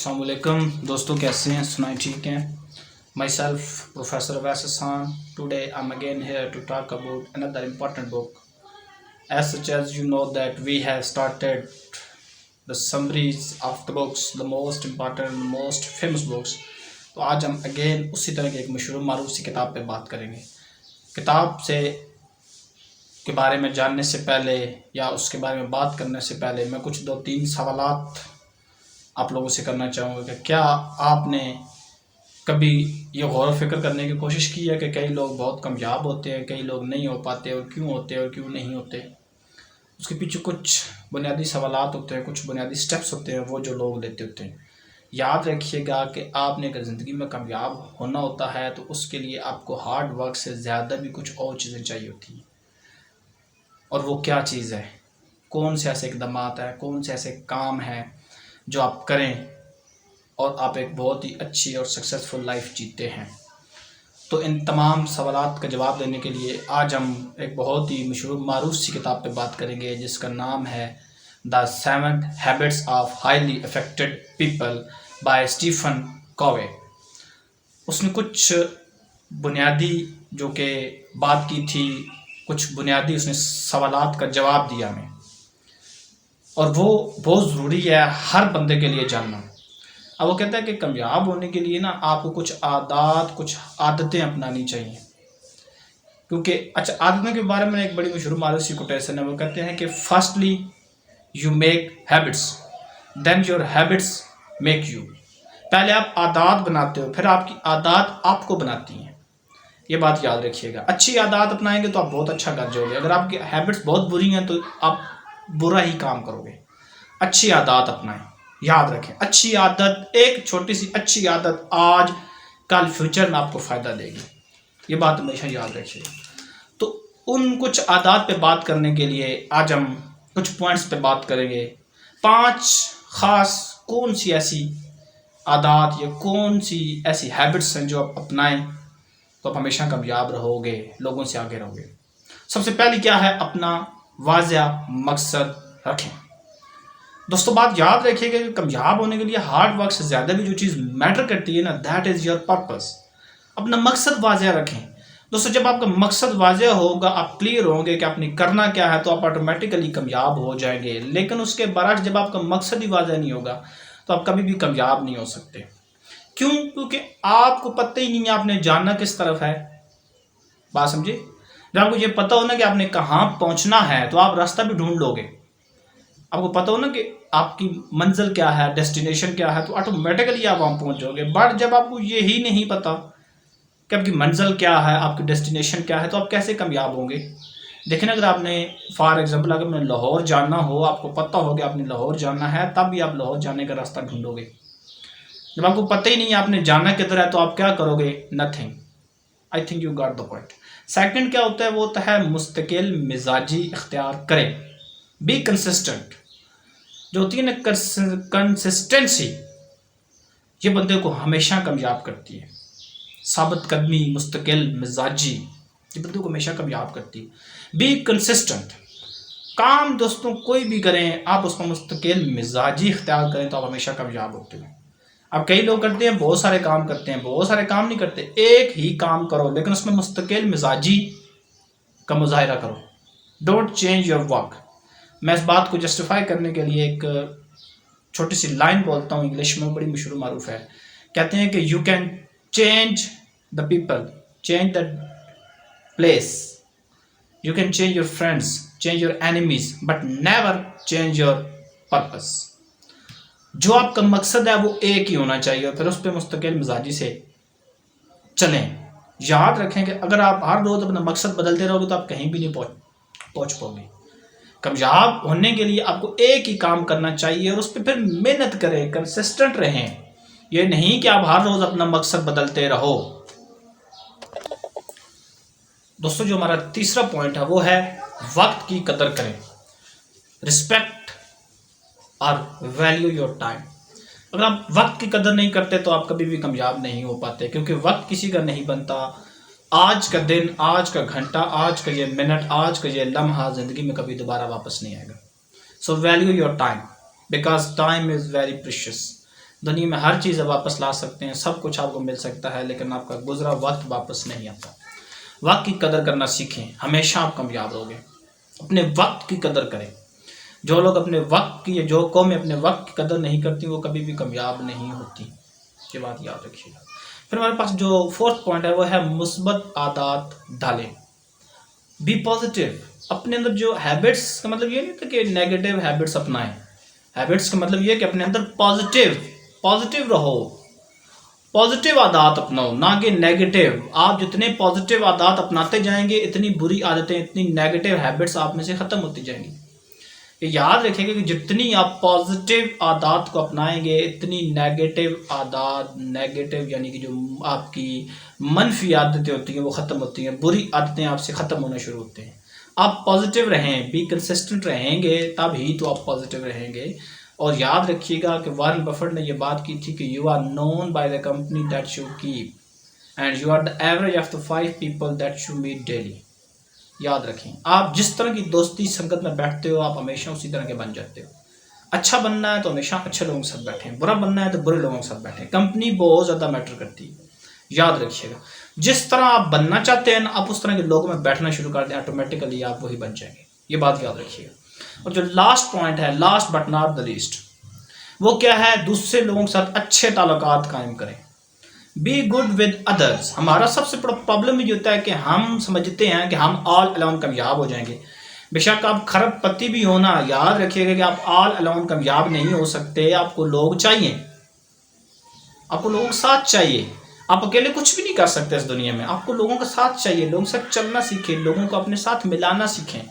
السلام علیکم دوستوں، کیسے ہیں؟ سنائیں ٹھیک ہیں؟ Myself professor Awais Hassan. Today I'm again here to talk about another important book. As such as you know that we have started the summaries of the books, the most important, most famous books. تو آج ہم again اسی طرح کی ایک مشہور معروف سی کتاب پہ بات کریں گے. کتاب کے بارے میں جاننے سے پہلے یا اس کے بارے میں بات کرنے سے پہلے میں کچھ 2-3 سوالات آپ لوگوں سے کرنا چاہوں گا کہ کیا آپ نے کبھی یہ غور و فکر کرنے کی کوشش کی ہے کہ کئی لوگ بہت کامیاب ہوتے ہیں، کئی لوگ نہیں ہو پاتے، اور کیوں ہوتے ہیں اور کیوں نہیں ہوتے؟ اس کے پیچھے کچھ بنیادی سوالات ہوتے ہیں، کچھ بنیادی سٹیپس ہوتے ہیں وہ جو لوگ لیتے ہوتے ہیں. یاد رکھیے گا کہ آپ نے اگر زندگی میں کامیاب ہونا ہوتا ہے تو اس کے لیے آپ کو ہارڈ ورک سے زیادہ بھی کچھ اور چیزیں چاہیے ہوتی ہیں. اور وہ کیا چیز ہے؟ کون سے ایسے اقدامات ہیں، کون سے ایسے کام ہیں جو آپ کریں اور آپ ایک بہت ہی اچھی اور سکسیزفل لائف جیتے ہیں؟ تو ان تمام سوالات کا جواب دینے کے لیے آج ہم ایک بہت ہی مشہور معروف سی کتاب پہ بات کریں گے جس کا نام ہے the 7 habits of highly affected people by Stephen Covey. اس نے کچھ بنیادی جو کہ بات کی تھی، کچھ بنیادی اس نے سوالات کا جواب دیا ہمیں، اور وہ بہت ضروری ہے ہر بندے کے لیے جاننا. اب وہ کہتا ہے کہ کامیاب ہونے کے لیے آپ کو کچھ عادتیں اپنانی چاہیے. کیونکہ عادتوں کے بارے میں ایک بڑی مشہور معروف سی کوٹیشن ہے. وہ کہتے ہیں کہ firstly you make habits then your habits make you. پہلے آپ عادات بناتے ہو، پھر آپ کی عادات آپ کو بناتی ہیں. یہ بات یاد رکھیے گا. اچھی عادات اپنائیں گے تو آپ بہت اچھا کر جاؤ گے. اگر آپ کی ہیبٹس بہت بری ہیں تو آپ برا ہی کام کرو گے. اچھی عادات اپنائیں. یاد رکھیں، اچھی عادت، ایک چھوٹی سی اچھی عادت آج کل فیوچر میں آپ کو فائدہ دے گی. یہ بات ہمیشہ یاد رکھیے. تو ان کچھ عادات پہ بات کرنے کے لیے آج ہم کچھ پوائنٹس پہ بات کریں گے. 5 خاص کون سی ایسی عادات یا کون سی ایسی ہیبٹس ہیں جو آپ اپنائیں تو آپ ہمیشہ کامیاب رہو گے، لوگوں سے آگے رہو گے. سب سے پہلی کیا ہے؟ اپنا واضح مقصد رکھیں. دوستوں بات یاد رکھیے کہ کامیاب ہونے کے لیے ہارڈ ورک سے زیادہ بھی جو چیز میٹر کرتی ہے دیٹ از یور پرپس. اپنا مقصد واضح رکھیں. دوستوں جب آپ کا مقصد واضح ہوگا، آپ کلیئر ہوں گے کہ آپ نے کرنا کیا ہے، تو آپ آٹومیٹیکلی کامیاب ہو جائیں گے. لیکن اس کے برعکس جب آپ کا مقصد ہی واضح نہیں ہوگا تو آپ کبھی بھی کامیاب نہیں ہو سکتے. کیوں؟ کیونکہ آپ کو پتہ ہی نہیں ہے آپ نے جاننا کس طرف ہے. بات سمجھے؟ جب آپ کو یہ پتہ ہونا کہ آپ نے کہاں پہنچنا ہے تو آپ راستہ بھی ڈھونڈ لو گے. آپ کو پتہ ہونا کہ آپ کی منزل کیا ہے، ڈیسٹینیشن کیا ہے، تو آٹومیٹیکلی آپ وہاں پہنچ جاؤ گے. بٹ جب آپ کو یہی نہیں پتہ کہ آپ کی منزل کیا ہے، آپ کی ڈیسٹینیشن کیا ہے، تو آپ کیسے کامیاب ہوں گے؟ دیکھیں اگر آپ نے فار ایگزامپل اگر میں لاہور جانا ہو، آپ کو پتہ ہو کہ آپ نے لاہور جانا ہے، تب بھی آپ لاہور جانے کا راستہ ڈھونڈو گے. جب آپ کو پتہ ہی نہیں ہے آپ نے جانا کدھر ہے تو آپ کیا کرو گے؟ Nothing. I think you got the point. Second کیا ہوتا ہے؟ وہ ہوتا ہے مستقل مزاجی اختیار کریں. Be consistent. جو ہوتی ہے نا کنسسٹنسی، یہ بندے کو ہمیشہ کامیاب کرتی ہے. ثابت قدمی، مستقل مزاجی، یہ بندے کو ہمیشہ کامیاب کرتی ہے. Be consistent. کام دوستوں کوئی بھی کریں، آپ اس کو مستقل مزاجی اختیار کریں تو آپ ہمیشہ کامیاب ہوتے ہیں. اب کئی لوگ کرتے ہیں بہت سارے کام کرتے ہیں، بہت سارے کام نہیں کرتے. ایک ہی کام کرو لیکن اس میں مستقل مزاجی کا مظاہرہ کرو. Don't change your work. میں اس بات کو جسٹیفائی کرنے کے لیے ایک چھوٹی سی لائن بولتا ہوں انگلش میں، بڑی مشہور معروف ہے. کہتے ہیں کہ you can change the people, change the place, you can change your friends, change your enemies, but never change your purpose. جو آپ کا مقصد ہے وہ ایک ہی ہونا چاہیے اور پھر اس پہ مستقل مزاجی سے چلیں. یاد رکھیں کہ اگر آپ ہر روز اپنا مقصد بدلتے رہو گے تو آپ کہیں بھی نہیں پہنچ پاؤ گے. کامیاب ہونے کے لیے آپ کو ایک ہی کام کرنا چاہیے اور اس پہ پھر محنت کریں، کنسسٹنٹ رہیں. یہ نہیں کہ آپ ہر روز اپنا مقصد بدلتے رہو. دوستوں جو ہمارا تیسرا پوائنٹ ہے وہ ہے وقت کی قدر کریں. رسپیکٹ اور ویلیو یور ٹائم. اگر آپ وقت کی قدر نہیں کرتے تو آپ کبھی بھی کامیاب نہیں ہو پاتے، کیونکہ وقت کسی کا نہیں بنتا. آج کا دن، آج کا گھنٹہ، آج کا یہ منٹ، آج کا یہ لمحہ زندگی میں کبھی دوبارہ واپس نہیں آئے گا. So value your time because time is very precious. دنیا میں ہر چیز واپس لا سکتے ہیں، سب کچھ آپ کو مل سکتا ہے، لیکن آپ کا گزرا وقت واپس نہیں آتا۔ وقت کی قدر کرنا سیکھیں، ہمیشہ آپ کامیاب ہوگے۔ اپنے وقت کی قدر کریں۔ جو لوگ اپنے وقت کی، جو قومیں اپنے وقت کی قدر نہیں کرتی وہ کبھی بھی کامیاب نہیں ہوتی، یہ بات یاد رکھیے گا۔ پھر ہمارے پاس جو 4تھ پوائنٹ ہے وہ ہے مثبت عادات ڈالیں۔ بی پازیٹیو، اپنے اندر جو ہیبٹس کا مطلب یہ نہیں تھا کہ نیگیٹو ہیبٹس اپنائیں، ہیبٹس کا مطلب یہ کہ اپنے اندر پازیٹیو رہو، پازیٹیو عادات اپناؤ، نہ کہ نیگیٹو۔ آپ جتنے پازیٹیو عادات اپناتے جائیں گے اتنی بری عادتیں، اتنی نیگیٹو ہیبٹس آپ میں سے ختم ہوتی جائیں گی۔ یہ یاد رکھیں گے کہ جتنی آپ پازیٹیو عادات کو اپنائیں گے اتنی نیگیٹو عادات، نیگیٹو یعنی کہ جو آپ کی منفی عادتیں ہوتی ہیں وہ ختم ہوتی ہیں، بری عادتیں آپ سے ختم ہونا شروع ہوتے ہیں۔ آپ پازیٹیو رہیں، بی کنسسٹنٹ رہیں گے تب ہی تو آپ پازیٹیو رہیں گے۔ اور یاد رکھیے گا کہ وارن بفٹ نے یہ بات کی تھی کہ you are known by the company that you keep and you are the average of the 5 people that you meet daily. یاد رکھیں، آپ جس طرح کی دوستی سنگت میں بیٹھتے ہو آپ ہمیشہ اسی طرح کے بن جاتے ہو۔ اچھا بننا ہے تو ہمیشہ اچھے لوگوں کے ساتھ بیٹھیں، برا بننا ہے تو برے لوگوں کے ساتھ بیٹھیں۔ کمپنی بہت زیادہ میٹر کرتی ہے، یاد رکھیے گا۔ جس طرح آپ بننا چاہتے ہیں نا آپ اس طرح کے لوگوں میں بیٹھنا شروع کر دیں، آٹومیٹیکلی آپ وہی بن جائیں گے، یہ بات یاد رکھیے گا۔ اور جو لاسٹ پوائنٹ ہے، last but not the least, وہ کیا ہے؟ دوسرے لوگوں کے ساتھ اچھے تعلقات قائم کریں۔ Be good with others. ہمارا سب سے بڑا پرابلم یہ ہوتا ہے کہ ہم سمجھتے ہیں کہ ہم آل الون کامیاب ہو جائیں گے۔ بے شک آپ کھرب پتی بھی ہونا، یاد رکھیے گا کہ آپ آل الون کامیاب نہیں ہو سکتے، آپ کو لوگ چاہیے، آپ کو لوگوں کے ساتھ چاہیے۔ آپ اکیلے کچھ بھی نہیں کر سکتے اس دنیا میں، آپ کو لوگوں کا ساتھ چاہیے، لوگوں کے ساتھ چلنا سیکھیں، لوگوں کو اپنے ساتھ ملانا سیکھیں،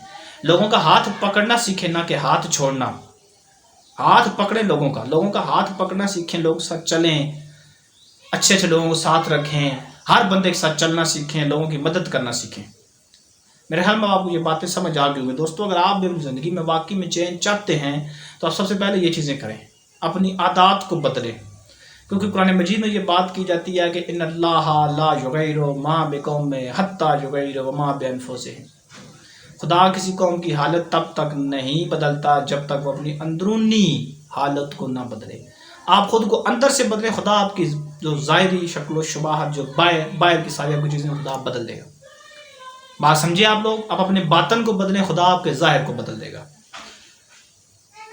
لوگوں کا ہاتھ پکڑنا سیکھیں، نہ کہ ہاتھ چھوڑنا۔ ہاتھ پکڑیں لوگوں کا ہاتھ پکڑنا سیکھیں، لوگوں کے ساتھ چلیں، اچھے اچھے لوگوں کو ساتھ رکھیں، ہر بندے کے ساتھ چلنا سیکھیں، لوگوں کی مدد کرنا سیکھیں۔ میرے خیال میں آپ کو یہ باتیں سمجھ آ گئی ہوگی دوستوں۔ اگر آپ بھی اپنی زندگی میں واقعی میں چینج چاہتے ہیں تو آپ سب سے پہلے یہ چیزیں کریں، اپنی عادات کو بدلیں، کیونکہ قرآن مجید میں یہ بات کی جاتی ہے کہ ان اللہ لا یغیر ما بقوم حتی یغیروا ما بانفسہم۔ خدا کسی قوم کی حالت تب تک نہیں بدلتا جب تک وہ اپنی اندرونی حالت کو نہ بدلے۔ آپ خود کو اندر سے بدلیں، خدا آپ کی جو ظاہری شکل و شباہت، جو باہر کی ساری آپ کی چیزیں خدا بدل دے گا۔ بات سمجھے آپ لوگ؟ آپ اپنے باطن کو بدلیں، خدا آپ کے ظاہر کو بدل دے گا۔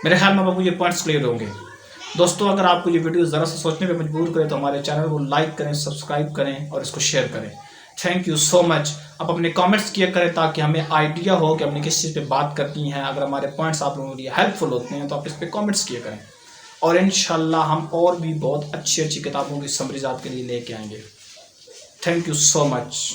میرے خیال میں آپ کو یہ پوائنٹس کلیئر ہوں گے دوستوں۔ اگر آپ کو یہ ویڈیو ذرا سا سوچنے پہ مجبور کرے تو ہمارے چینل کو لائک کریں، سبسکرائب کریں اور اس کو شیئر کریں۔ تھینک یو سو مچ۔ آپ اپنے کامنٹس کیا کریں تاکہ ہمیں آئیڈیا ہو کہ ہم نے کس چیز پہ بات کرنی ہے۔ اگر ہمارے پوائنٹس آپ لوگوں کے لیے ہیلپ فل ہوتے ہیں تو آپ اس پہ کامنٹس کیا کریں، اور انشاءاللہ ہم اور بھی بہت اچھی کتابوں کی سمریز آپ کے لیے لے کے آئیں گے۔ Thank you so much.